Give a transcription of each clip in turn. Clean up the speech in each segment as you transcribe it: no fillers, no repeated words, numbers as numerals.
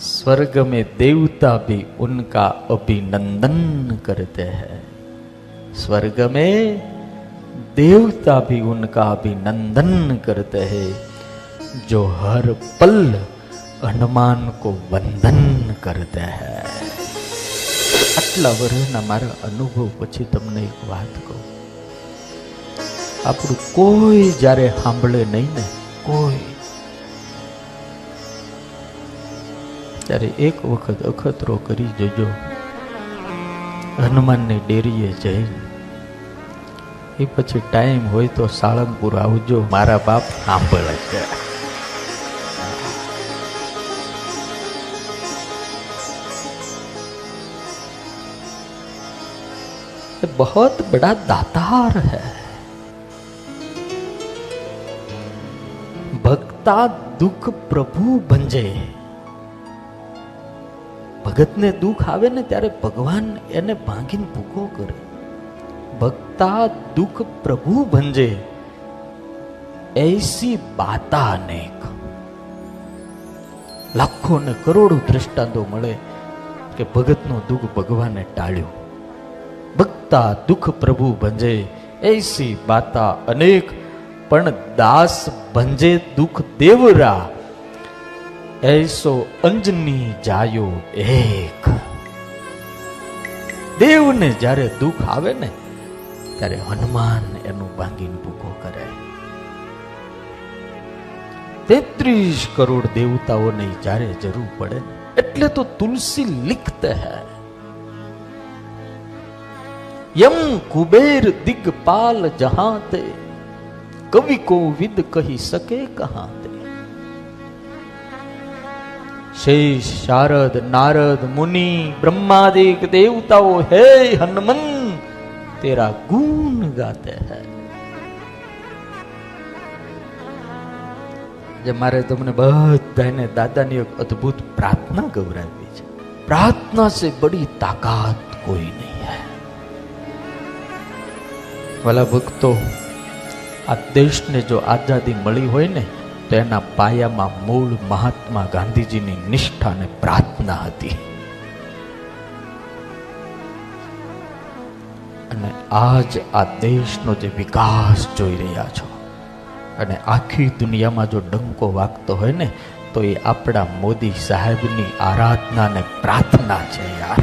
स्वर्ग में देवता भी उनका अभिनंदन करते हैं। स्वर्ग में देवता भी उनका अभिनंदन करते हैं, जो हर पल हनुमान को वंदन करते हैं। आटला वर्षना मारा अनुभव पछी तमने एक बात कहूं, આપણું કોઈ જ્યારે સાંભળે નહીં ને કોઈ, ત્યારે એક વખત અખતરો કરી જોજો હનુમાનની ડેરીએ જઈ, એ પછી ટાઈમ હોય તો સાળંગપુર આવજો, મારા બાપ સાંભળે છે। बहुत बड़ा दातार है। भक्ता दुख प्रभु भंजे। भगत ने दुख आवे ने त्यारे भगवान एने भांगीने भूखो करे। भक्ता दुख प्रभु भंजे, ऐसी बाता अनेक। लाखों ने करोड़ों दृष्टांतो मळे के भगत नो दुख भगवाने टाळ्यो। भक्ता दुख प्रभु भंजे, ऐसी बाता अनेक। पण दास भंजे दुख देवरा, ऐसो अंजनी जायो एक। देव ने जारे दुख आवे ने त्यारे हनुमान एनु भांगीने भूखो करे। 33 करोड़ देवताओं ने जारे जरूर पड़े एटले तो तुलसी लिखते हैं, यम कुबेर दिग्पाल जहां ते, कवि को विद कही सके कहां ते। शेष शारद नारद मुनि ब्रह्मादिक देवताओं हे हनुमन तेरा गुण गाते हैं। जे मारे तुमने बधाने दादानी एक अद्भुत प्रार्थना गौरावी है। प्रार्थना से बड़ी ताकत कोई नहीं है। वाला भक्तो, आ देश ने जो आजादी मળી હોય ને તો એના પાયામાં મૂળ મહાત્મા ગાંધીજીની નિષ્ઠા અને પ્રાર્થના હતી। અને આજ આ દેશનો જે વિકાસ જોઈ રહ્યા છો અને આખી દુનિયામાં જો ડંકો વાગતો હોય ને તો એ આપણા મોદી સાહેબની આરાધના અને પ્રાર્થના છે યાર।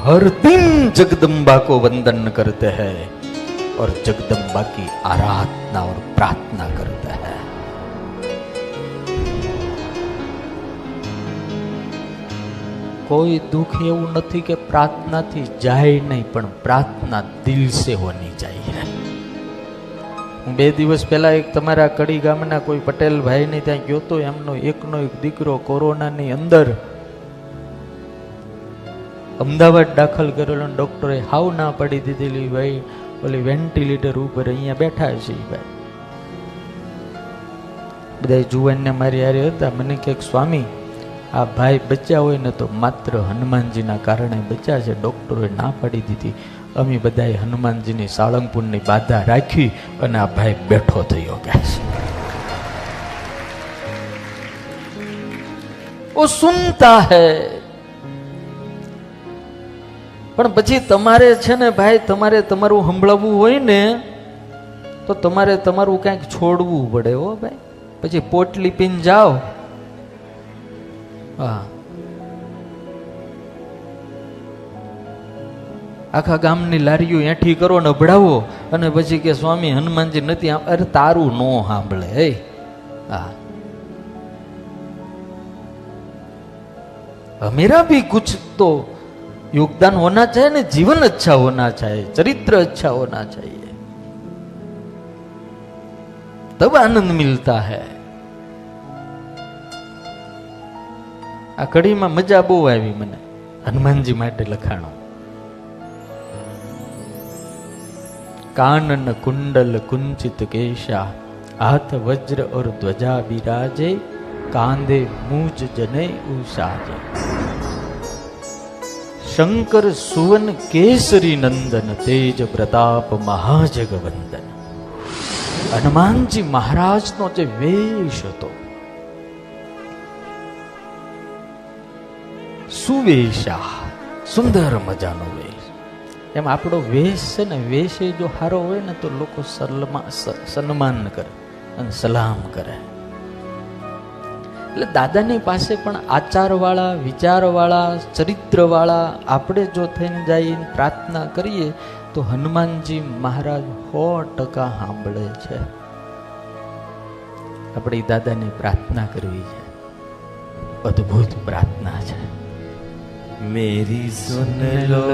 हर दिन जगदम्बा को वंदन करते हैं और जगदम्बा की आराधना और प्रार्थना करते हैं। कोई दुख એવું નથી કે પ્રાર્થનાથી જાય નહીં, પણ પ્રાર્થના દિલ से होनी चाहिए। હું 2 દિવસ પહેલા એક તમારા કડી ગામના કોઈ પટેલ ભાઈને ત્યાં ગયો તો, એમનો એકનો એક દીકરો કોરોનાની અંદર અમદાવાદ દાખલ કરેલો, ડોક્ટરે હાવ ના પાડી દીધેલી, ભાઈ ઓલી વેન્ટિલેટર ઉપર અહીંયા બેઠા છે ભાઈ। બધા જુવાનને મારી હારે હતા, મને કહે સ્વામી આ ભાઈ બચ્યા હોય ને તો માત્ર હનુમાનજીના કારણે બચ્યા છે, ડોક્ટરોએ ના પાડી દીધી, અમે બધાએ હનુમાનજીની સાળંગપુરની બાધા રાખી અને આ ભાઈ બેઠો થયો કે ઓ સુનતા હૈ। પણ પછી તમારે છે ને ભાઈ, તમારે તમારું સંભળાવવું હોય ને તો તમારે તમારું ક્યાંક છોડવું પડે હો ભાઈ। પછી પોટલી પીને જાઓ, હા, આખા ગામની લારીઓ એઠી કરો ને અભડાવો અને પછી કે સ્વામી હનુમાનજી નથી। અરે તારું નો સાંભળે હે, હા। मेरा भी कुछ तो योगदान होना चाहिए ना, जीवन अच्छा होना चाहिए, चरित्र अच्छा होना चाहिए, तब आनंद मिलता है। आ कड़ी में मजा बहु आई मने हनुमानजी माटे लखाणो। कानन कुंडल कुंचित केशा, हाथ वज्र और ध्वजा विराजे, कांधे मूज जने उसाजे। शंकर सुवन केसरी नंदन, तेज प्रताप महाजगवंदन। હનુમાનજી મહારાજનો જે વેશ હતો, સુવેશા, સુંદર મજાનો વેશ. એમ આપણો વેશ છે ને, વેશ જો સારો હોય ને તો લોકો સન્માન કરે અને સલામ કરે. એટલે દાદાની પાસે પણ આચારવાળા, વિચારવાળા, ચરિત્રવાળા આપણે જો થઈને જઈને પ્રાર્થના કરીએ તો હનુમાનજી મહારાજ 100% સાંભળે છે. આપણે દાદાની પ્રાર્થના કરવી છે, અદ્ભુત પ્રાર્થના છે. मेरी सुन लो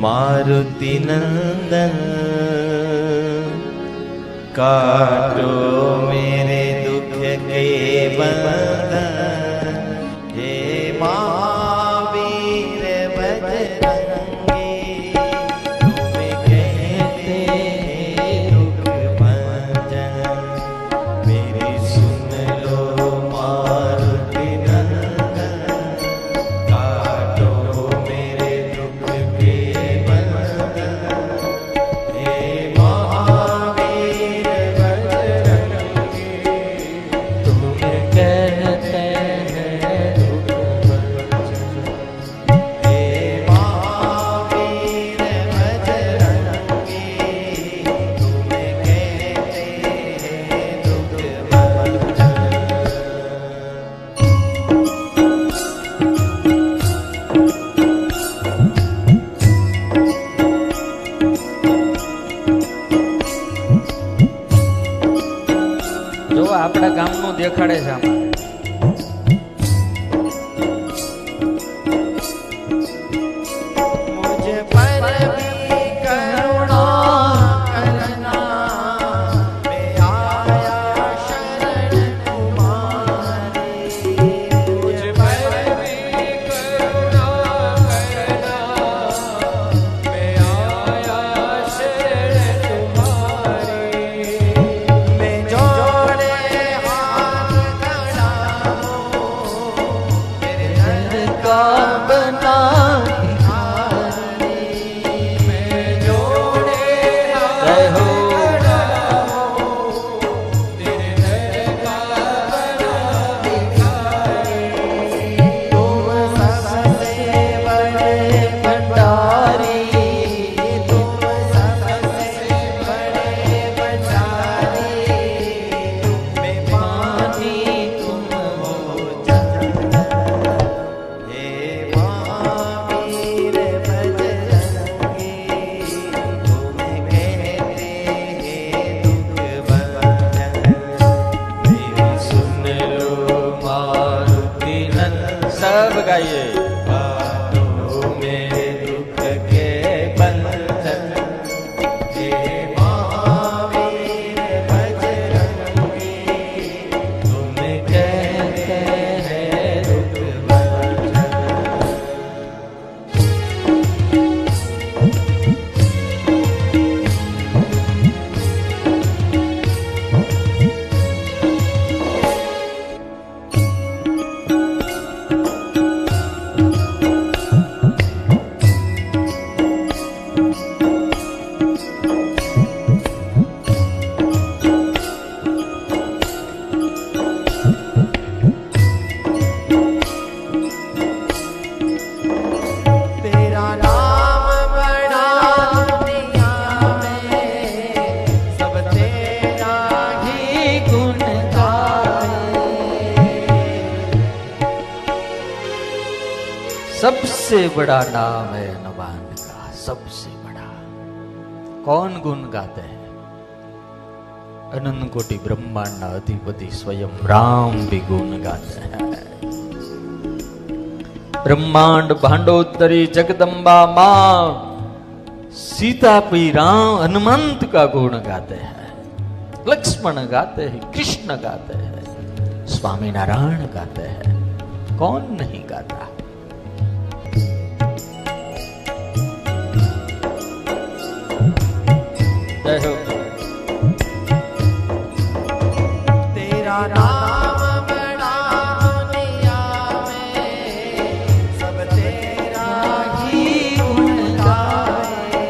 मारुति नंदन, काटो मेरे दुख के बंधन, हे महावीर बजरंगी, तुम्हें कहते हैं दुख भंजन. मेरी सुन लो मारुति नंदन, काटो मेरे दुख के बंधन, हे महावीर बजरंगी, तुम्हें कहते हैं दुख भंजन. हे महावीर बजरंगी, तुम्हें कहते हैं दुख भंजन. જો આપણા ગામનું દેખાડે છે આમાં. मुझ पर भी करुणा करना, मैं आया शरण तुम्हारी. मुझ पर भी करुणा करना, मैं आया शरण तुम्हारी. मैं जोड़े हाथ खड़ा हूँ, मेरे दर का बना भिखारी. मैं जोड़े हाथ खड़ा हूँ, तेरे दर का बना भिखारी. तुम सबसे बड़े भंडारी, तुम सबसे बड़े भंडारी. मैं पानी तुम हो जल, हे महावीर बजरंगी, तुम्हें कहते हैं दुख भंजन. मेरी सुन लो मारुति नंदन, सब ગાઈએ. काटो मेरे दुख के बंधन, हे महावीर बजरंगी, तुम्हें कहते हैं दुख भंजन. तेरा नाम बड़ा दुनिया में, सब तेरा ही गुण गाए. सबसे बड़ा नाम है हनुमान का, सबसे बड़ा. कौन गुण गाते हैं? अनंत कोटि ब्रह्मांड अधिपति स्वयं राम भी गुण गाते हैं. ब्रह्मांड भांडोत्तरी जगदम्बा मां सीता पी राम हनुमंत का गुण गाते हैं, लक्ष्मण गाते हैं, कृष्ण गाते हैं, स्वामी नारायण गाते हैं. कौन नहीं गाता? जय हो. तेरा नाम बड़ा दुनिया में, सब तेरा ही गुण गाए.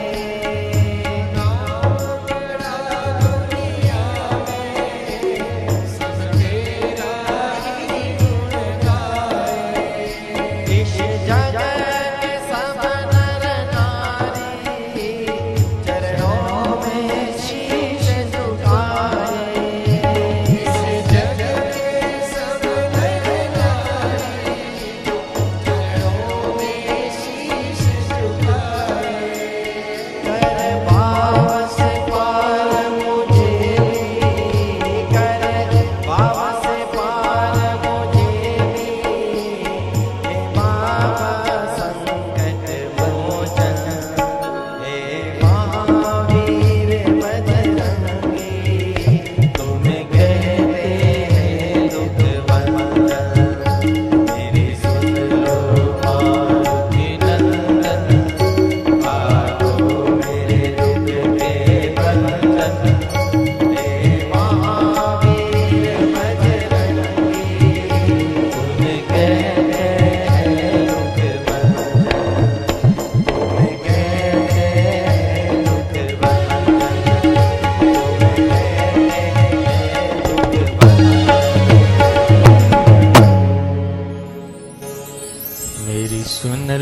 नाम बड़ा दुनिया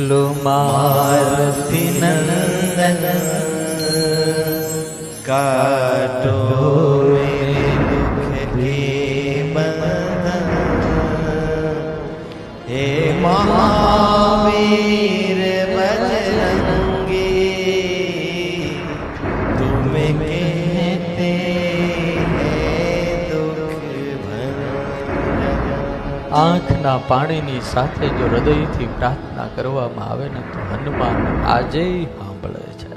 લો મારતી નંદન काटो मेरे दुख के बंधन हे महावीर बजरंगी तुम्हें कहते हैं दुख भंजन। આંખના પાણીની સાથે જો હૃદયથી પ્રાર્થના કરવામાં આવે ને તો હનુમાન આજે સાંભળે છે.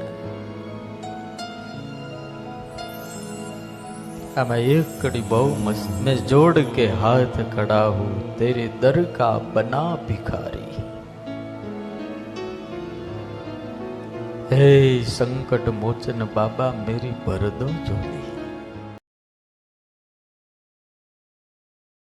આમાં એક કડી બહુ મસ્ત. મેં જોડ કે હાથ ખડા હું તેરે દર કા બના ભિખારી. હે સંકટ મોચન બાબા મેરી ભર દો જોડી.